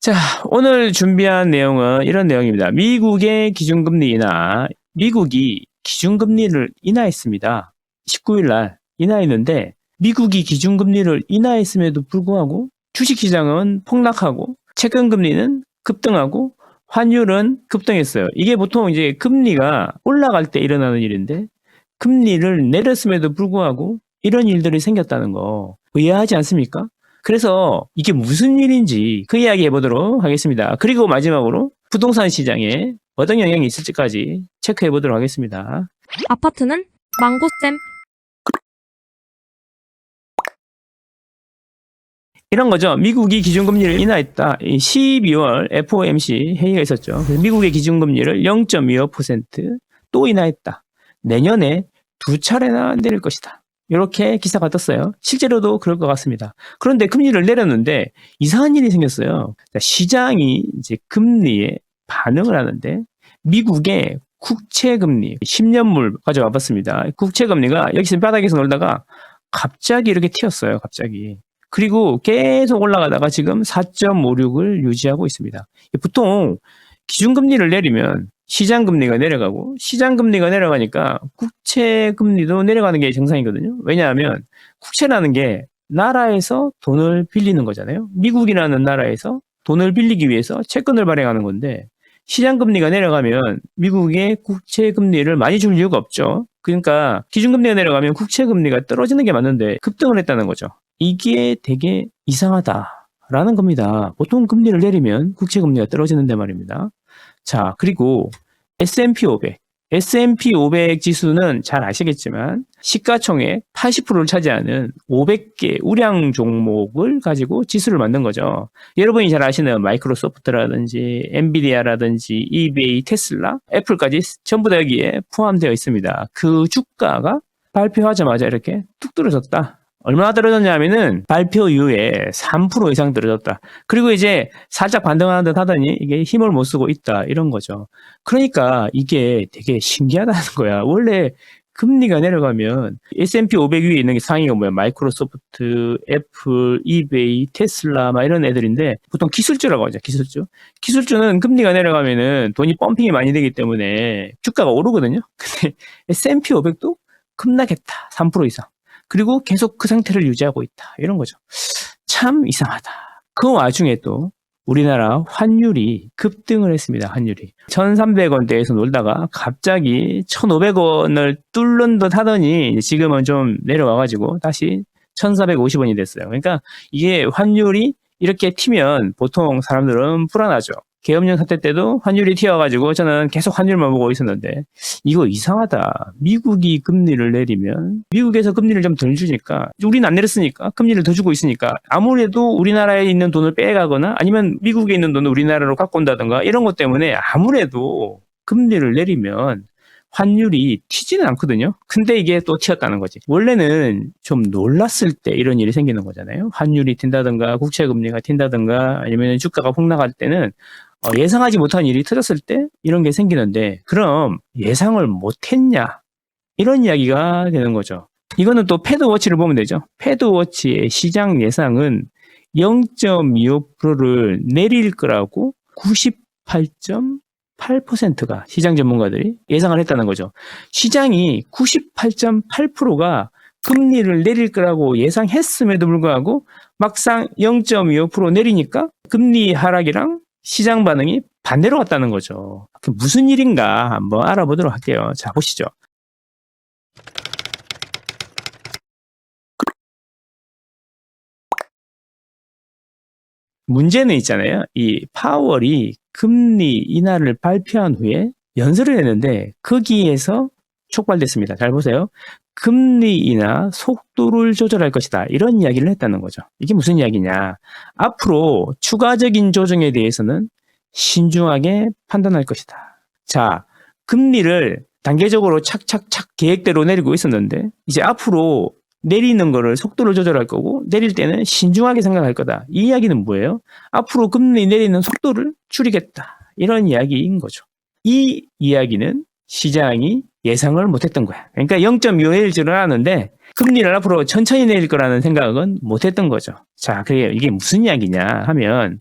자, 오늘 준비한 내용은 이런 내용입니다. 미국의 기준금리 인하. 미국이 기준금리를 인하했습니다. 19일 날 인하했는데 미국이 기준금리를 인하했음에도 불구하고 주식시장은 폭락하고 채권금리는 급등하고 환율은 급등했어요. 이게 보통 이제 금리가 올라갈 때 일어나는 일인데 금리를 내렸음에도 불구하고 이런 일들이 생겼다는 거 의아하지 않습니까? 그래서 이게 무슨 일인지 그 이야기 해보도록 하겠습니다. 그리고 마지막으로 부동산 시장에 어떤 영향이 있을지까지 체크해 보도록 하겠습니다. 아파트는 망고쌤. 이런 거죠. 미국이 기준금리를 인하했다. 12월 FOMC 회의가 있었죠. 그래서 미국의 기준금리를 0.25% 인하했다. 내년에 2차례나 내릴 것이다. 이렇게 기사가 떴어요. 실제로도 그럴 것 같습니다. 그런데 금리를 내렸는데 이상한 일이 생겼어요. 시장이 이제 금리에 반응을 하는데 미국의 국채금리 10년물 가져와 봤습니다. 국채금리가 여기서 바닥에서 놀다가 갑자기 이렇게 튀었어요. 갑자기. 그리고 계속 올라가다가 지금 4.56을 유지하고 있습니다. 보통 기준금리를 내리면 시장금리가 내려가고 시장금리가 내려가니까 국채금리도 내려가는 게 정상이거든요. 왜냐하면 국채라는 게 나라에서 돈을 빌리는 거잖아요. 미국이라는 나라에서 돈을 빌리기 위해서 채권을 발행하는 건데 시장금리가 내려가면 미국의 국채금리를 많이 줄 이유가 없죠. 그러니까 기준금리가 내려가면 국채금리가 떨어지는 게 맞는데 급등을 했다는 거죠. 이게 되게 이상하다라는 겁니다. 보통 금리를 내리면 국채금리가 떨어지는데 말입니다. 자, 그리고 S&P 500. S&P 500 지수는 잘 아시겠지만 시가총액 80%를 차지하는 500개 우량 종목을 가지고 지수를 만든 거죠. 여러분이 잘 아시는 마이크로소프트라든지 엔비디아라든지 이베이, 테슬라, 애플까지 전부 다 여기에 포함되어 있습니다. 그 주가가 발표하자마자 이렇게 뚝 떨어졌다. 얼마나 떨어졌냐면은 발표 이후에 3% 이상 떨어졌다. 그리고 이제 살짝 반등하는 듯 하더니 이게 힘을 못 쓰고 있다. 이런 거죠. 그러니까 이게 되게 신기하다는 거야. 원래 금리가 내려가면 S&P 500 위에 있는 게 상위가 뭐야? 마이크로소프트, 애플, 이베이, 테슬라 막 이런 애들인데 보통 기술주라고 하죠. 기술주. 기술주는 금리가 내려가면은 돈이 펌핑이 많이 되기 때문에 주가가 오르거든요. 근데 S&P 500도 급락했다. 3% 이상. 그리고 계속 그 상태를 유지하고 있다. 이런 거죠. 참 이상하다. 그 와중에 또 우리나라 환율이 급등을 했습니다. 환율이. 1,300원대에서 놀다가 갑자기 1,500원을 뚫는 듯 하더니 지금은 좀 내려와가지고 다시 1,450원이 됐어요. 그러니까 이게 환율이 이렇게 튀면 보통 사람들은 불안하죠. 계엄령 사태 때도 환율이 튀어가지고 저는 계속 환율만 보고 있었는데 이거 이상하다. 미국이 금리를 내리면 미국에서 금리를 좀 덜 주니까 우리는 안 내렸으니까 금리를 더 주고 있으니까 아무래도 우리나라에 있는 돈을 빼가거나 아니면 미국에 있는 돈을 우리나라로 갖고 온다든가 이런 것 때문에 아무래도 금리를 내리면 환율이 튀지는 않거든요. 근데 이게 또 튀었다는 거지. 원래는 좀 놀랐을 때 이런 일이 생기는 거잖아요. 환율이 튄다든가 국채금리가 튄다든가 아니면 주가가 폭락할 때는 예상하지 못한 일이 터졌을 때 이런 게 생기는데 그럼 예상을 못했냐? 이런 이야기가 되는 거죠. 이거는 또 패드워치를 보면 되죠. 패드워치의 시장 예상은 0.25%를 내릴 거라고 98.8%가 시장 전문가들이 예상을 했다는 거죠. 시장이 98.8%가 금리를 내릴 거라고 예상했음에도 불구하고 막상 0.25% 내리니까 금리 하락이랑 시장 반응이 반대로 갔다는 거죠. 무슨 일인가 한번 알아보도록 할게요. 자, 보시죠. 문제는 있잖아요. 이 파월이 금리 인하를 발표한 후에 연설을 했는데 거기에서 촉발됐습니다. 잘 보세요. 금리 인하 속도를 조절할 것이다. 이런 이야기를 했다는 거죠. 이게 무슨 이야기냐. 앞으로 추가적인 조정에 대해서는 신중하게 판단할 것이다. 자, 금리를 단계적으로 착착착 계획대로 내리고 있었는데 이제 앞으로 내리는 거를 속도를 조절할 거고 내릴 때는 신중하게 생각할 거다. 이 이야기는 뭐예요? 앞으로 금리 내리는 속도를 줄이겠다. 이런 이야기인 거죠. 이 이야기는 시장이 예상을 못했던 거야. 그러니까 0.25 내릴 줄은 알았는데 금리를 앞으로 천천히 내릴 거라는 생각은 못했던 거죠. 자, 그게 이게 무슨 이야기냐 하면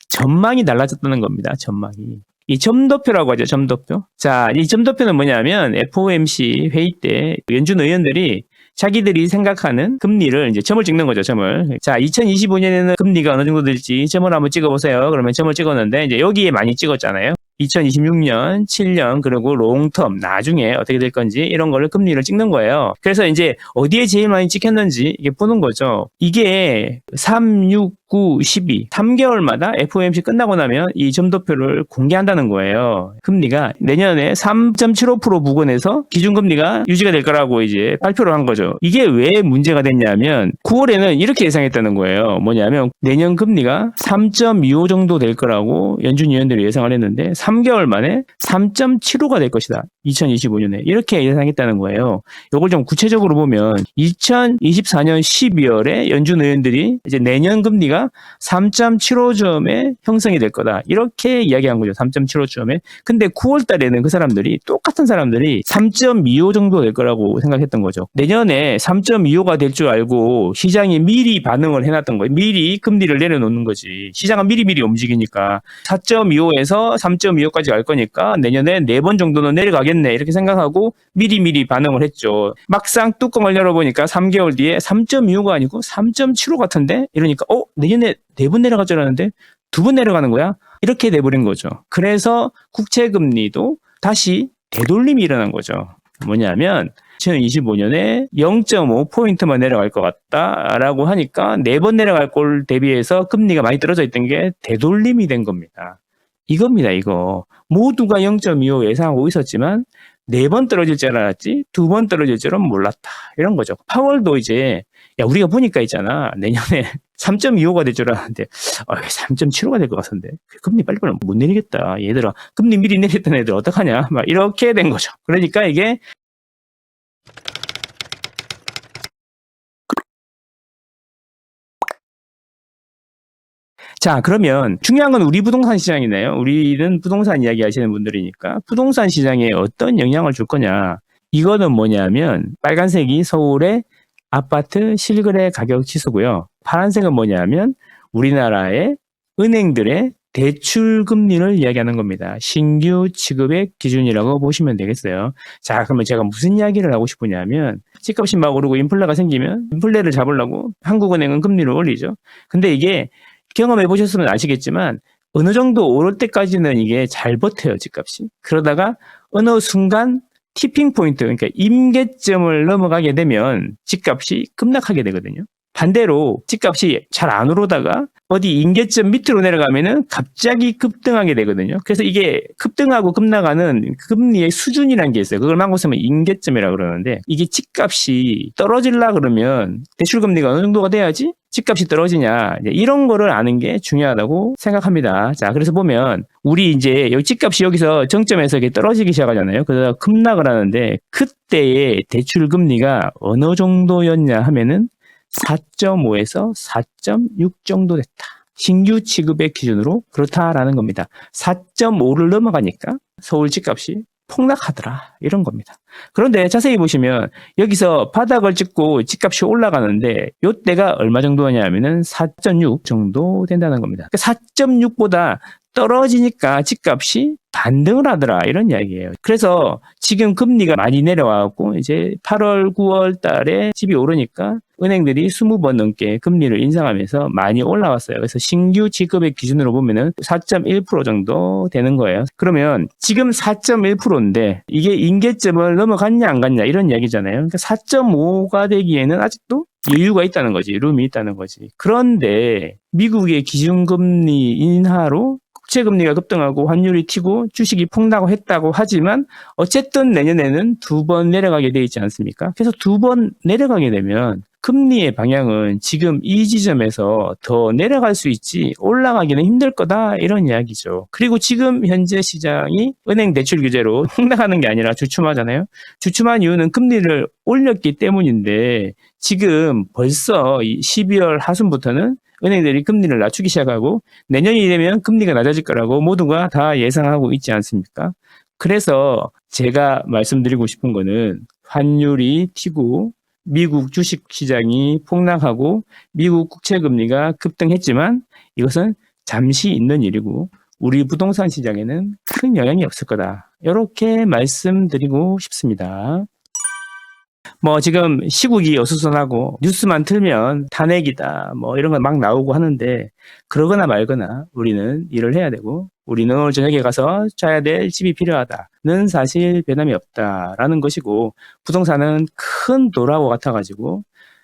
전망이 달라졌다는 겁니다. 전망이. 이 점도표라고 하죠. 점도표. 자, 이 점도표는 뭐냐면 FOMC 회의 때 연준 의원들이 자기들이 생각하는 금리를 이제 점을 찍는 거죠. 점을. 자, 2025년에는 금리가 어느 정도 될지 점을 한번 찍어보세요. 그러면 점을 찍었는데 이제 여기에 많이 찍었잖아요. 2026년, 7년, 그리고 롱텀, 나중에 어떻게 될 건지 이런 거를 금리를 찍는 거예요. 그래서 이제 어디에 제일 많이 찍혔는지 이게 보는 거죠. 이게 3, 6, 9, 12, 3개월마다 FOMC 끝나고 나면 이 점도표를 공개한다는 거예요. 금리가 내년에 3.75% 부근에서 기준금리가 유지가 될 거라고 이제 발표를 한 거죠. 이게 왜 문제가 됐냐면 9월에는 이렇게 예상했다는 거예요. 뭐냐면 내년 금리가 3.25 정도 될 거라고 연준 위원들이 예상을 했는데 3개월 만에 3.75가 될 것이다. 2025년에 이렇게 예상했다는 거예요. 이걸 좀 구체적으로 보면 2024년 12월에 연준 의원들이 이제 내년 금리가 3.75점에 형성이 될 거다. 이렇게 이야기한 거죠. 3.75점에. 근데 9월 달에는 그 사람들이 똑같은 사람들이 3.25 정도 될 거라고 생각했던 거죠. 내년에 3.25가 될 줄 알고 시장이 미리 반응을 해놨던 거예요. 미리 금리를 내려놓는 거지. 시장은 미리미리 움직이니까 4.25에서 3.25까지 갈 거니까 내년에 4번 정도는 내려가겠네 이렇게 생각하고 미리미리 반응을 했죠. 막상 뚜껑을 열어보니까 3개월 뒤에 3.25가 아니고 3.75 같은데 이러니까 내년에 4번 내려갈 줄 알았는데 2번 내려가는 거야? 이렇게 돼버린 거죠. 그래서 국채금리도 다시 되돌림이 일어난 거죠. 뭐냐면 2025년에 0.5포인트만 내려갈 것 같다라고 하니까 4번 내려갈 걸 대비해서 금리가 많이 떨어져 있던 게 되돌림이 된 겁니다. 이겁니다, 이거. 모두가 0.25 예상하고 있었지만 4번 떨어질 줄 알았지 2번 떨어질 줄은 몰랐다. 이런 거죠. 파월도 이제 우리가 보니까 있잖아. 내년에 3.25가 될 줄 알았는데 3.75가 될 것 같은데 금리 빨리빨리 못 내리겠다. 얘들아 금리 미리 내렸던 애들 어떡하냐. 막 이렇게 된 거죠. 그러니까 이게 자, 그러면 중요한 건 우리 부동산 시장이네요. 우리는 부동산 이야기 하시는 분들이니까 부동산 시장에 어떤 영향을 줄 거냐. 이거는 뭐냐면 빨간색이 서울의 아파트 실거래 가격 지수고요. 파란색은 뭐냐면 우리나라의 은행들의 대출 금리를 이야기하는 겁니다. 신규 취급의 기준이라고 보시면 되겠어요. 자, 그러면 제가 무슨 이야기를 하고 싶으냐면 집값이 막 오르고 인플레가 생기면 인플레를 잡으려고 한국은행은 금리를 올리죠. 근데 이게 경험해 보셨으면 아시겠지만 어느 정도 오를 때까지는 이게 잘 버텨요, 집값이. 그러다가 어느 순간 티핑 포인트, 그러니까 임계점을 넘어가게 되면 집값이 급락하게 되거든요. 반대로 집값이 잘 안 오르다가 어디 임계점 밑으로 내려가면은 갑자기 급등하게 되거든요. 그래서 이게 급등하고 급락하는 금리의 수준이라는 게 있어요. 그걸 한국 쓰면 임계점이라고 그러는데 이게 집값이 떨어지려 그러면 대출금리가 어느 정도가 돼야지 집값이 떨어지냐 이런 거를 아는 게 중요하다고 생각합니다. 자, 그래서 보면 우리 이제 여기 집값이 여기서 정점에서 이렇게 떨어지기 시작하잖아요. 그러다 급락을 하는데 그때의 대출금리가 어느 정도였냐 하면은 4.5에서 4.6 정도 됐다. 신규 취급의 기준으로 그렇다라는 겁니다. 4.5를 넘어가니까 서울 집값이 폭락하더라. 이런 겁니다. 그런데 자세히 보시면 여기서 바닥을 찍고 집값이 올라가는데 이때가 얼마 정도냐 하면은 4.6 정도 된다는 겁니다. 4.6보다 떨어지니까 집값이 반등을 하더라 이런 이야기예요. 그래서 지금 금리가 많이 내려와갖고 이제 8월, 9월 달에 집이 오르니까 은행들이 20번 넘게 금리를 인상하면서 많이 올라왔어요. 그래서 신규 지급의 기준으로 보면은 4.1% 정도 되는 거예요. 그러면 지금 4.1%인데 이게 임계점을 넘어갔냐 안 갔냐 이런 이야기잖아요. 그러니까 4.5가 되기에는 아직도 여유가 있다는 거지, 룸이 있다는 거지. 그런데 미국의 기준금리 인하로 국채금리가 급등하고 환율이 튀고 주식이 폭락했다고 하지만 어쨌든 내년에는 2번 내려가게 돼 있지 않습니까? 그래서 2번 내려가게 되면 금리의 방향은 지금 이 지점에서 더 내려갈 수 있지 올라가기는 힘들 거다 이런 이야기죠. 그리고 지금 현재 시장이 은행 대출 규제로 폭락하는 게 아니라 주춤하잖아요. 주춤한 이유는 금리를 올렸기 때문인데 지금 벌써 12월 하순부터는 은행들이 금리를 낮추기 시작하고 내년이 되면 금리가 낮아질 거라고 모두가 다 예상하고 있지 않습니까? 그래서 제가 말씀드리고 싶은 거는 환율이 튀고 미국 주식시장이 폭락하고 미국 국채금리가 급등했지만 이것은 잠시 있는 일이고 우리 부동산 시장에는 큰 영향이 없을 거다. 이렇게 말씀드리고 싶습니다. 뭐 지금 시국이 어수선하고 뉴스만 틀면 탄핵이다 뭐 이런 거 막 나오고 하는데 그러거나 말거나 우리는 일을 해야 되고 우리는 오늘 저녁에 가서 자야 될 집이 필요하다는 사실 변함이 없다라는 것이고 부동산은 큰 도라고 같아가지고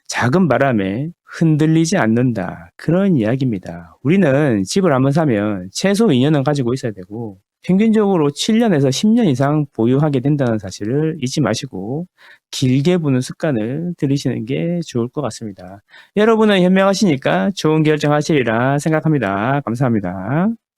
작은 바람에 흔들리지 않는다 그런 이야기입니다. 우리는 집을 한번 사면 최소 2년은 가지고 있어야 되고 평균적으로 7년에서 10년 이상 보유하게 된다는 사실을 잊지 마시고 길게 보는 습관을 들이시는 게 좋을 것 같습니다. 여러분은 현명하시니까 좋은 결정하시리라 생각합니다. 감사합니다.